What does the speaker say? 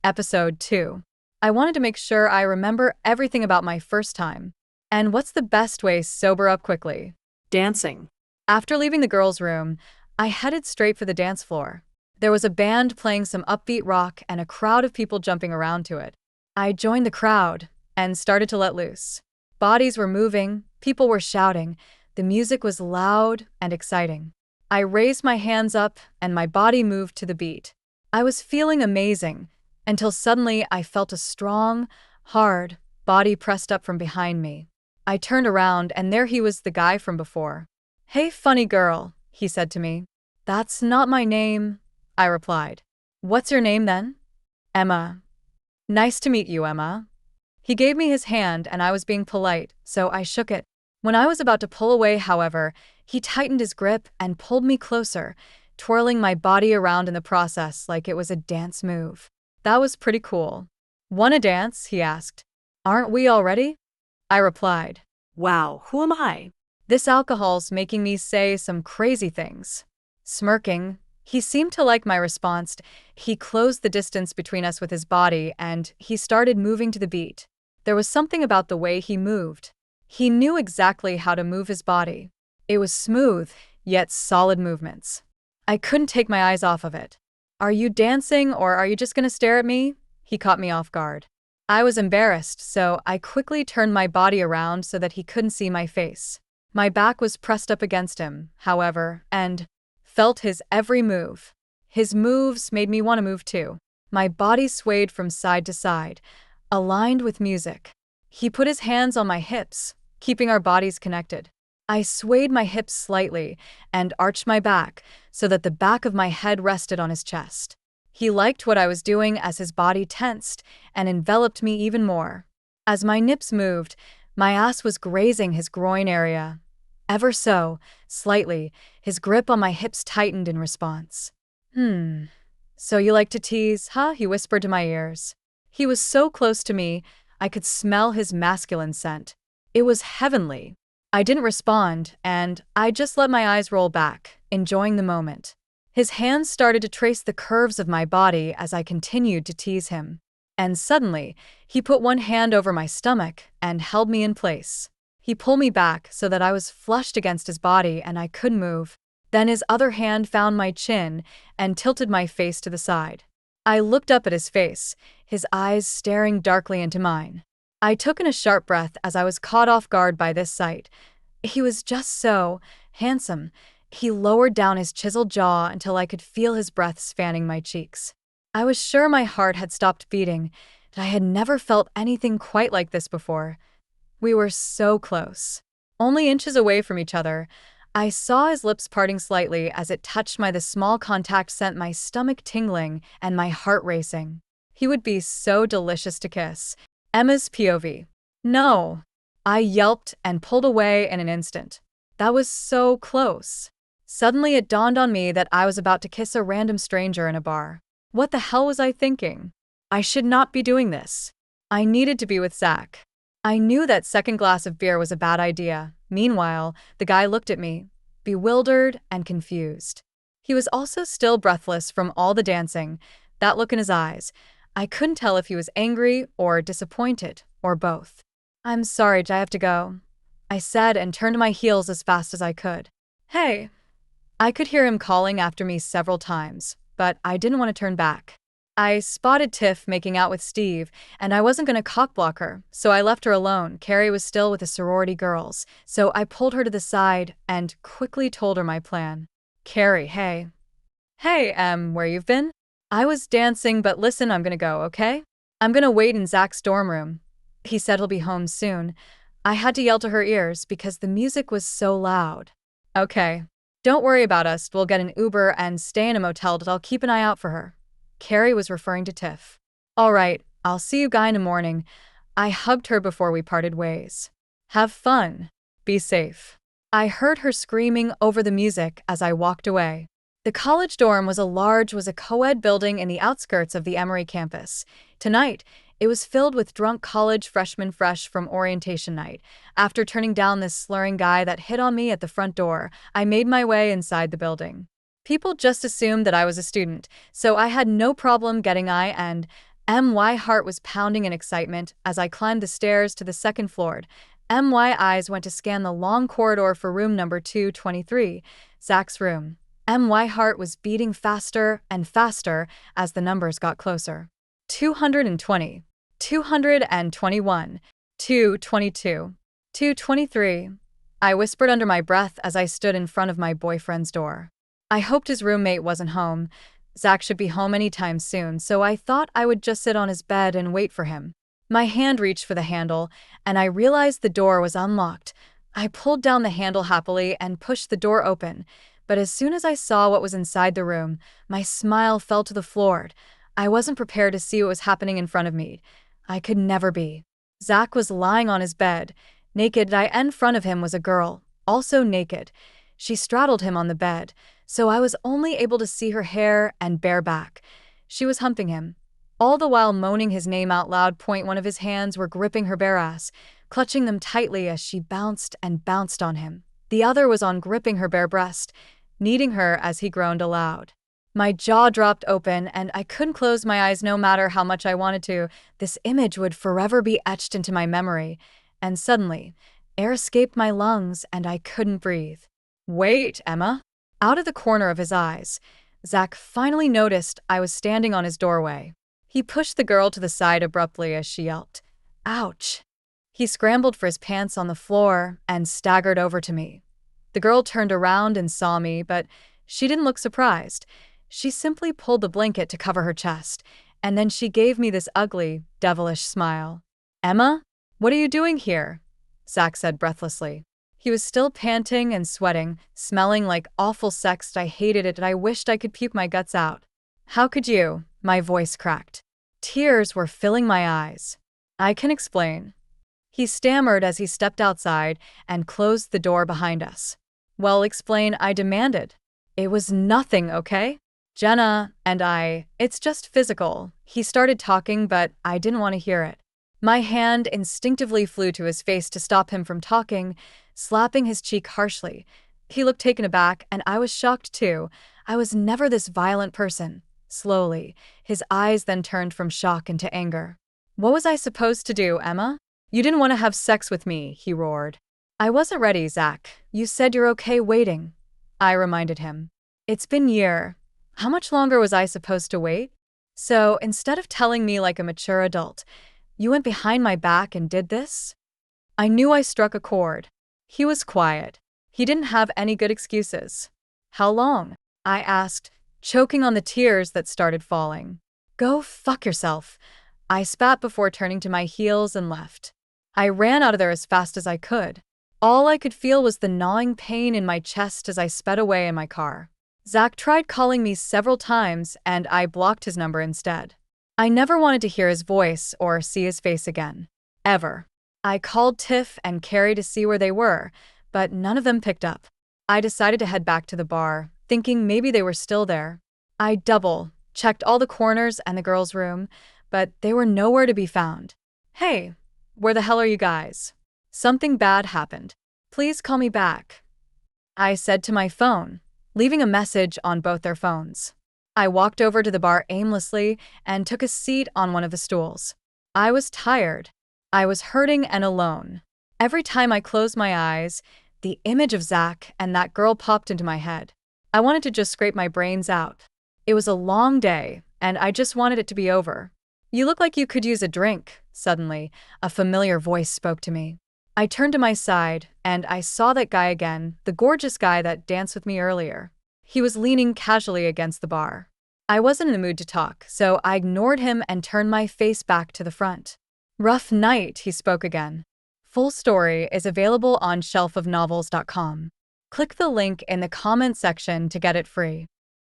Episode 2. I wanted to make sure I remember everything about my first time. And what's the best way to sober up quickly? Dancing. After leaving the girls' room, I headed straight for the dance floor. There was a band playing some upbeat rock and a crowd of people jumping around to it. I joined the crowd and started to let loose. Bodies were moving, people were shouting, the music was loud and exciting. I raised my hands up and my body moved to the beat. I was feeling amazing until suddenly I felt a strong, hard body pressed up from behind me. I turned around and there he was, the guy from before. "Hey, funny girl," he said to me. "That's not my name," I replied. "What's your name then?" "Emma." "Nice to meet you, Emma." He gave me his hand and I was being polite, so I shook it. When I was about to pull away, however, he tightened his grip and pulled me closer, twirling my body around in the process like it was a dance move. That was pretty cool. "Wanna dance?" he asked. "Aren't we already?" I replied. Wow, who am I? This alcohol's making me say some crazy things. Smirking, he seemed to like my response. He closed the distance between us with his body and he started moving to the beat. There was something about the way he moved. He knew exactly how to move his body. It was smooth, yet solid movements. I couldn't take my eyes off of it. "Are you dancing or are you just gonna stare at me?" He caught me off guard. I was embarrassed, so I quickly turned my body around so that he couldn't see my face. My back was pressed up against him, however, and felt his every move. His moves made me want to move too. My body swayed from side to side, aligned with music. He put his hands on my hips, keeping our bodies connected. I swayed my hips slightly and arched my back so that the back of my head rested on his chest. He liked what I was doing as his body tensed and enveloped me even more. As my nips moved, my ass was grazing his groin area. Ever so, slightly, his grip on my hips tightened in response. So you like to tease, huh?" he whispered to my ears. He was so close to me, I could smell his masculine scent. It was heavenly. I didn't respond, and I just let my eyes roll back, enjoying the moment. His hands started to trace the curves of my body as I continued to tease him. And suddenly, he put one hand over my stomach and held me in place. He pulled me back so that I was flushed against his body and I couldn't move. Then his other hand found my chin and tilted my face to the side. I looked up at his face, his eyes staring darkly into mine. I took in a sharp breath as I was caught off guard by this sight. He was just so handsome. He lowered down his chiseled jaw until I could feel his breath fanning my cheeks. I was sure my heart had stopped beating, and I had never felt anything quite like this before. We were so close. Only inches away from each other. I saw his lips parting slightly as it touched my. The small contact sent my stomach tingling and my heart racing. He would be so delicious to kiss. Emma's POV. "No." I yelped and pulled away in an instant. That was so close. Suddenly it dawned on me that I was about to kiss a random stranger in a bar. What the hell was I thinking? I should not be doing this. I needed to be with Zach. I knew that second glass of beer was a bad idea. Meanwhile, the guy looked at me, bewildered and confused. He was also still breathless from all the dancing, that look in his eyes. I couldn't tell if he was angry or disappointed, or both. "I'm sorry, I have to go," I said and turned my heels as fast as I could. "Hey." I could hear him calling after me several times, but I didn't want to turn back. I spotted Tiff making out with Steve, and I wasn't going to cockblock her, so I left her alone. Carrie was still with the sorority girls, so I pulled her to the side and quickly told her my plan. "Carrie, hey." "Hey, where you've been?" "I was dancing, but listen, I'm gonna go, okay? I'm gonna wait in Zach's dorm room. He said he'll be home soon." I had to yell to her ears because the music was so loud. "Okay. Don't worry about us, we'll get an Uber and stay in a motel, but I'll keep an eye out for her." Carrie was referring to Tiff. "All right, I'll see you guys in the morning." I hugged her before we parted ways. "Have fun. Be safe." I heard her screaming over the music as I walked away. The college dorm was a co-ed building in the outskirts of the Emory campus. Tonight, it was filled with drunk college freshmen fresh from orientation night. After turning down this slurring guy that hit on me at the front door, I made my way inside the building. People just assumed that I was a student, so I had no problem getting My heart was pounding in excitement as I climbed the stairs to the second floor. My eyes went to scan the long corridor for room number 223, Zach's room. My heart was beating faster and faster as the numbers got closer. 220, 221, 222, 223. I whispered under my breath as I stood in front of my boyfriend's door. I hoped his roommate wasn't home. Zach should be home anytime soon, so I thought I would just sit on his bed and wait for him. My hand reached for the handle, and I realized the door was unlocked. I pulled down the handle happily and pushed the door open, but as soon as I saw what was inside the room, my smile fell to the floor. I wasn't prepared to see what was happening in front of me. I could never be. Zach was lying on his bed, naked, and in front of him was a girl, also naked. She straddled him on the bed, so I was only able to see her hair and bare back. She was humping him, all the while moaning his name out loud. One of his hands were gripping her bare ass, clutching them tightly as she bounced and bounced on him. The other was on gripping her bare breast, kneading her as he groaned aloud. My jaw dropped open and I couldn't close my eyes no matter how much I wanted to. This image would forever be etched into my memory. And suddenly, air escaped my lungs and I couldn't breathe. "Wait, Emma." Out of the corner of his eyes, Zach finally noticed I was standing on his doorway. He pushed the girl to the side abruptly as she yelped, "Ouch." He scrambled for his pants on the floor and staggered over to me. The girl turned around and saw me, but she didn't look surprised. She simply pulled the blanket to cover her chest, and then she gave me this ugly, devilish smile. "Emma, what are you doing here?" Zach said breathlessly. He was still panting and sweating, smelling like awful sex. I hated it and I wished I could puke my guts out. "How could you?" My voice cracked. Tears were filling my eyes. "I can explain." He stammered as he stepped outside and closed the door behind us. "Well, explain," I demanded. "It was nothing, okay? Jenna and it's just physical." He started talking, but I didn't want to hear it. My hand instinctively flew to his face to stop him from talking, slapping his cheek harshly. He looked taken aback, and I was shocked too. I was never this violent person. Slowly, his eyes then turned from shock into anger. "What was I supposed to do, Emma? You didn't want to have sex with me," he roared. "I wasn't ready, Zach. You said you're okay waiting," I reminded him. "It's been a year. How much longer was I supposed to wait? So, instead of telling me like a mature adult, you went behind my back and did this?" I knew I struck a chord. He was quiet. He didn't have any good excuses. "How long?" I asked, choking on the tears that started falling. "Go fuck yourself." I spat before turning to my heels and left. I ran out of there as fast as I could. All I could feel was the gnawing pain in my chest as I sped away in my car. Zach tried calling me several times, and I blocked his number instead. I never wanted to hear his voice or see his face again. Ever. I called Tiff and Carrie to see where they were, but none of them picked up. I decided to head back to the bar, thinking maybe they were still there. I double-checked all the corners and the girls' room, but they were nowhere to be found. "Hey, where the hell are you guys? Something bad happened. Please call me back," I said to my phone, leaving a message on both their phones. I walked over to the bar aimlessly and took a seat on one of the stools. I was tired. I was hurting and alone. Every time I closed my eyes, the image of Zach and that girl popped into my head. I wanted to just scrape my brains out. It was a long day, and I just wanted it to be over. "You look like you could use a drink." Suddenly, a familiar voice spoke to me. I turned to my side, and I saw that guy again, the gorgeous guy that danced with me earlier. He was leaning casually against the bar. I wasn't in the mood to talk, so I ignored him and turned my face back to the front. "Rough night," he spoke again. Full story is available on shelfofnovels.com. Click the link in the comment section to get it free.